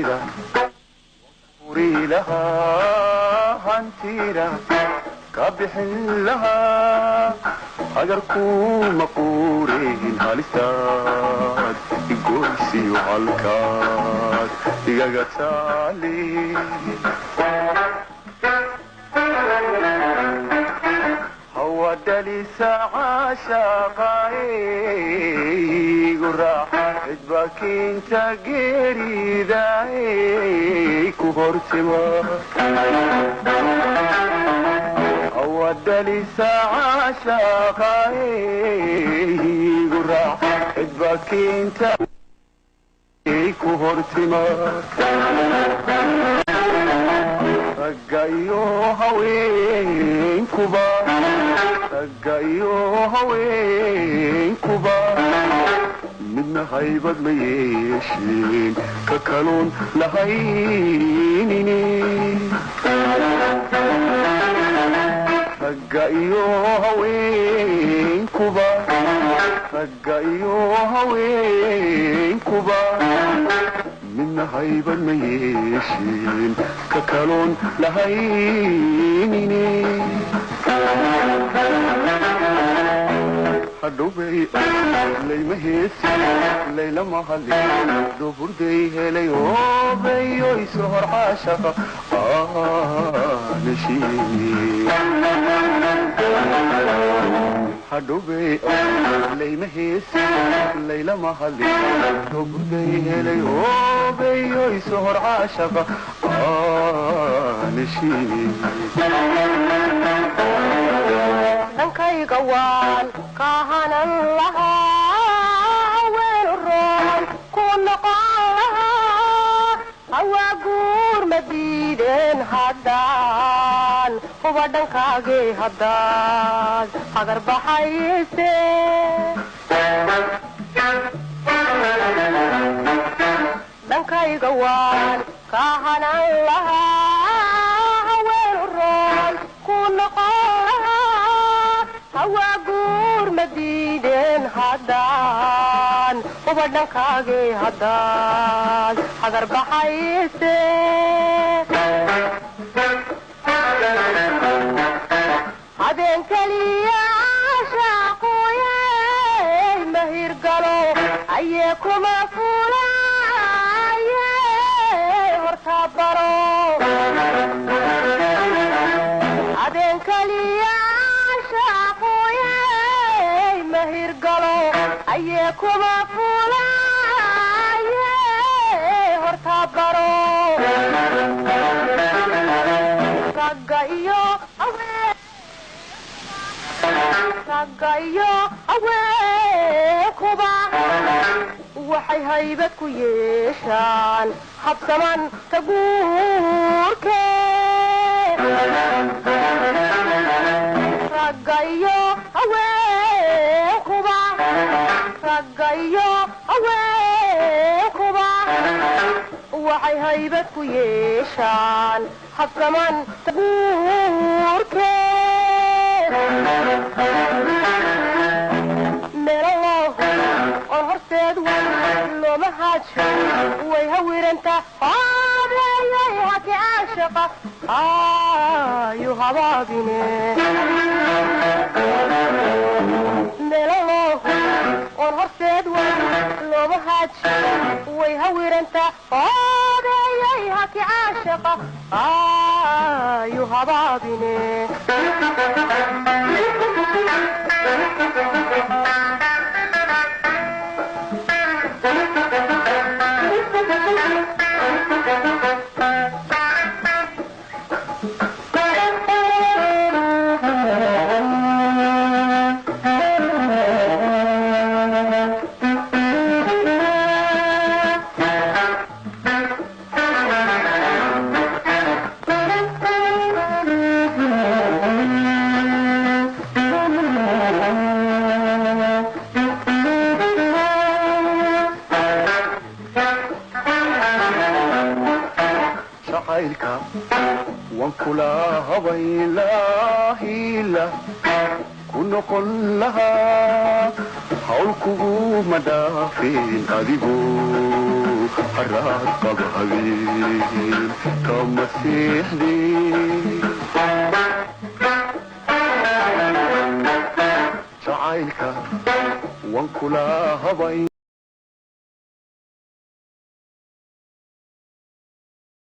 naftayda uri lahaa hantira ka bixin lahaa hagarkuma quurin halistaad igoysiyo halkaad igaga taali ودليس عاشقاي قراح ادباكين تاقيري داي كبرتما ودليس عاشقاي قراح ادباكين تاقيري كبرتما رقايو هوين كبار رقايو هوين كبار منا هايبد ميشين ككالون لهينيني رقايو هوين كبار رقايو هوين كبار منا هايبد ميشين ككالون لهينيني حدوبي ليلة هيسي ليلة محلي دبر دي هلي وبي يسهر عاشقة نشيني حدوبي ليلة هيسي ليلة محلي دبر دي هلي وبي يسهر عاشقة نشيني dhankayga waan ka hanan lahaa weel roon ku noqon lahaa hawaa guur ma diideen haddaan huba dhankaagii haddaad hagar baxayse dhankayga waan ka hanan lahaa weel roon ku noqon hawaguur madiideen haddaan huba dhankaagii haddaad hagar baxayse habeen keliya shaaqooyey mahir galo ayee kuma fulaaye hortaa baro habeen keliya ayee kuma fulaaye hortaa baro ragga iyo haweenkuba waxay haybad ku yeeshaan habsaman ka guurkee ragga iyo haweenkuba raggayo haweenkuba waxay haybad ku yeeshaan habsaman guurkee meelaha oo horteed looma haajo way hawiranta haabeeyay haki caashaqa ayu habaabine on horseed looma haajo way hawiranta haabeeyay haki caashaqa ayu habaabine شعيرك وانكلا هبيلا هيلا كن كلها حولكو مدافين أديبو حرات قبهبين كمسيحني شعيلك وانكلا هبين